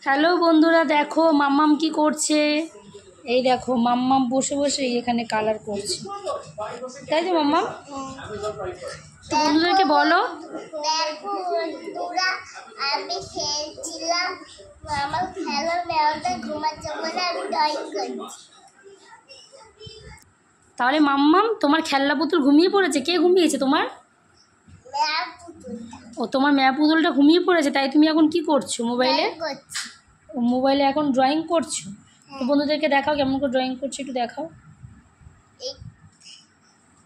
Hello বন্ধুরা, দেখো মাম্মাম কি করছে। এই দেখো মাম্মাম বসে বসে এখানে কালার করছে, তাই তো মাম্মাম? তো বন্ধুদেরকে বলো। দেখো বন্ধুরা, আমি খেলছিলাম, আমার খেলার মেলাটা ঘুমাচ্ছে বলে আমি ড্রয়িং করছি। তাহলে মাম্মাম তোমার খেলনা পুতুল ঘুমিয়ে পড়েছে? কে ঘুমিয়েছে তোমার? মেয়া পুতুলটা ও তোমার মেয়া পুতুলটা ঘুমিয়ে পড়েছে, তাই তুমি এখন কি করছো মোবাইলে? ড্রয়িং করছি। ও মোবাইলে এখন ড্রয়িং করছো। তো বন্ধুদেরকে দেখাও কেমন করে ড্রয়িং করছো, একটু দেখাও। এই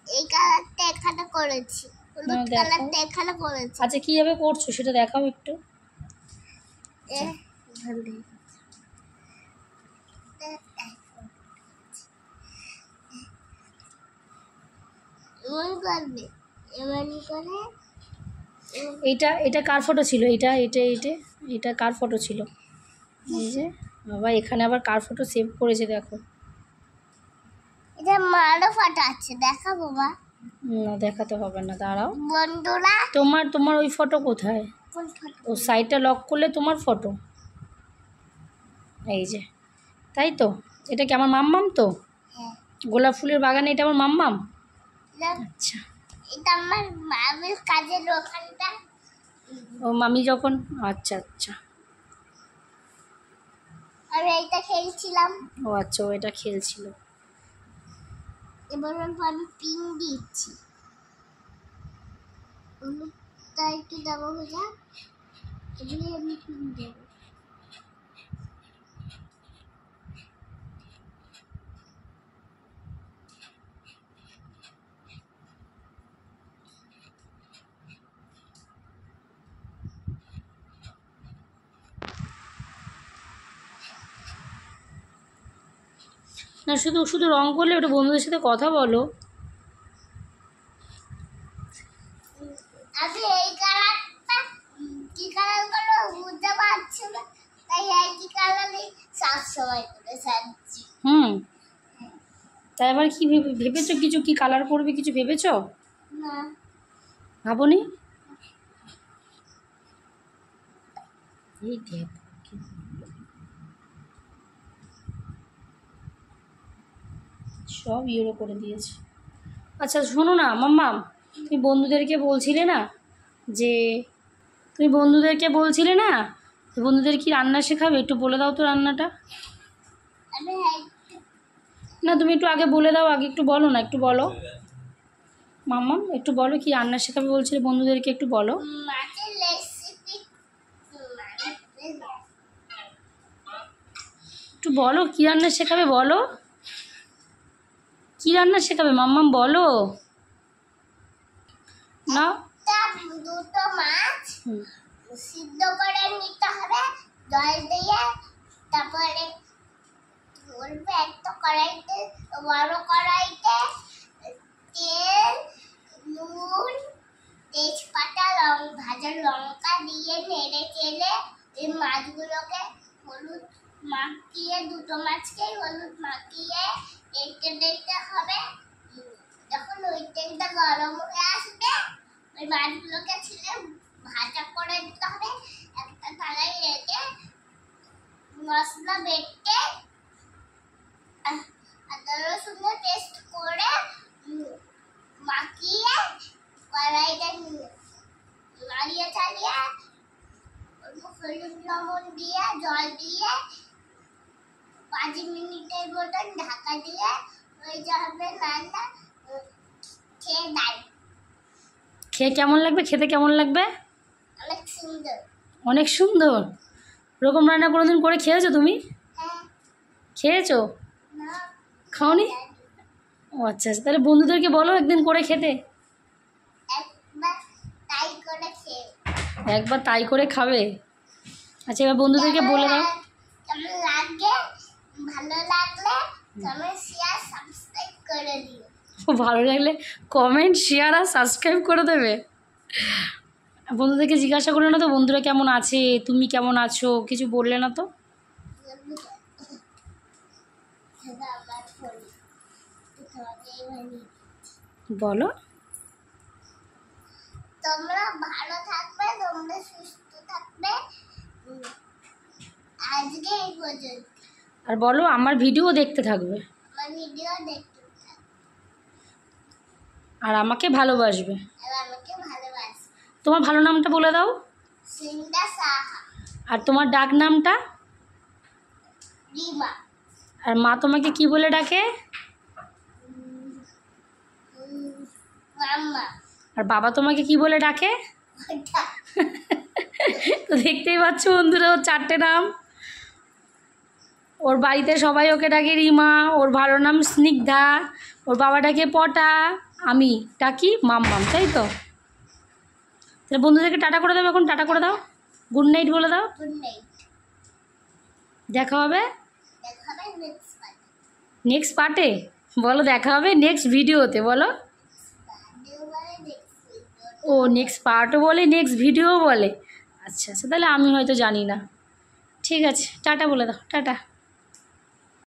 এই কালারটা এখানে করেছি, হলুদ দেখাও। কালারটা এখানে করেছি। আচ্ছা কীভাবে করছো সেটা দেখাও একটু। এমন করবে, এমন করে। এটা এটা কার ফটো ছিল? এটা এটা এটা এটা কার ফটো ছিল? এই যে বাবা, এখানে আবার কার ফটো সেভ করেছে দেখো। এটা মারও ফাটা আছে, দেখা বাবা। না দেখাতে হবে না, দাঁড়াও। বন্ধুরা তোমার তোমার ওই ফটো কোথায়? কোন ফটো? ও সাইডটা লক করলে তোমার ফটো, এই যে, তাই তো? এটা কি আমার মাম্মাম? তো হ্যাঁ, গোলাপ ফুলের বাগানে এটা আমার মাম্মাম। আচ্ছা, এটা আমার মামির কাজের ওখানটা। ও মামি যখন, আচ্ছা আচ্ছা, আর এইটা খেলছিলাম। ও আচ্ছা, ও এটা খেলছিল। এবার আমি পিন দিচ্ছি, হলুদটা একটু দেবো ভেজা, এগুলি আমি পিন দেবো। না শুধু শুধু রং করলে, ওটা বন্ধুদের সাথে কথা বলো। আমি এই কালারটা কি কালার করবো বুঝতে পারছি না, তাই একই কালারই সবসময় করে সাজছি। তাই আবার কি ভেবেছো? কিছু কি কালার করবে কিছু ভেবেছো? না, ভাবনি? এই দেখ, সব ইয়েরো করে দিয়েছে। আচ্ছা শোনো না মাম্মাম, তুমি বন্ধুদেরকে বলছিলে না যে বন্ধুদের কি রান্না শেখাবে? একটু বলে দাও তো রান্নাটা। আমি না তুমি একটু আগে বলে দাও, আগে একটু বলো না, একটু বলো মাম্মাম, একটু বলো কি রান্না শেখাবে বলছিলে বন্ধুদেরকে, একটু বলো। মাছের রেসিপি, একটু বলো কি রান্না শেখাবে, বলো কি রান্না শেখাবে মাম্মাম, বলো না। দুটো মাছ সিদ্ধ করে নিতে হবে জল দিয়ে, তারপরে বলবে একটা কড়াইতে, বড় কড়াইতে তেল, নুন, তেজপাতা, ভাজা লঙ্কা দিয়ে নেড়ে চেড়ে এই মাছগুলোকে হলুদ মাখিয়ে, দুটো মাছকে হলুদ মাখিয়ে দেখতে দেখতে হবে। যখন ওই তেলটা গরম হয়ে আসবে, ওই মাছগুলোকে ছিলে ভাজা করে দিতে হবে। একটা থালায় রেখে মশলা বেটে আদা রসুনের পেস্ট করে মাখিয়ে কড়াইটা নাড়িয়ে চালিয়ে হলুদ লবণ দিয়ে জল দিয়ে 5 মিনিটের মতন ঢাকা দিয়ে হয়ে যাবে রান্না। খেয়ে দেয়, খেয়ে কেমন লাগবে? খেতে কেমন লাগবে? অনেক সুন্দর। অনেক সুন্দর। ওরকম রান্না কোনোদিন করে খেয়েছো তুমি? হ্যাঁ, খেয়েছো? না খাওনি? ও আচ্ছা আচ্ছা, তাহলে বন্ধুদেরকে বলো একদিন করে খেতে। একবার তাই করে খেয়ে একবার তাই করে খাবে। আচ্ছা এবার বন্ধুদেরকে বলে দাও। কেমন লাগে, ভালো লাগলে কমেন্ট শেয়ার সাবস্ক্রাইব করে দিও। ভালো লাগলে কমেন্ট শেয়ার আর সাবস্ক্রাইব করে দেবে। বন্ধুদেরকে জিজ্ঞাসা করলে না তো বন্ধুরা কেমন আছে, তুমি কেমন আছো, কিছু বললে না তো। বলো। তোমরা ভালো থাকবে, তোমরা সুস্থ থাকবে, আজকে এই পর্যন্ত। আর বলো আমার ভিডিও দেখতে থাকবে আমার ভিডিও দেখতে থাক আর আমাকে ভালোবাসবে। আর আমাকে ভালোবাসো। তোমার ভালো নামটা বলে দাও। সিন্দা সাহা। আর তোমার ডাক নামটা? রিমা। আর মা তোমাকে কি বলে ডাকে? মাম্মা। আর বাবা তোমাকে কি বলে ডাকে? ওটা। তো দেখতেই পাচ্ছ বন্ধুরা, ওর 4টে নাম। ওর বাড়িতে সবাই ওকে ডাকে রিমা, ওর ভালো নাম স্নিগ্ধা, ওর বাবা ডাকে পটা, আমি ডাকি মাম্মাম, তাই তো? তাহলে বন্ধুদেরকে টাটা করে দাও, এখন টাটা করে দাও, গুড নাইট বলে দাও। Good night. দেখা হবে দেখা হবে নেক্সট পার্ট। নেক্সট পার্টে, বলো দেখা হবে নেক্সট ভিডিওতে, বলো। ও নেক্সট পার্টও বলে নেক্সট ভিডিও বলে, আচ্ছা আচ্ছা, তাহলে আমি হয়তো জানি না। ঠিক আছে, টাটা বলে দাও, টাটা।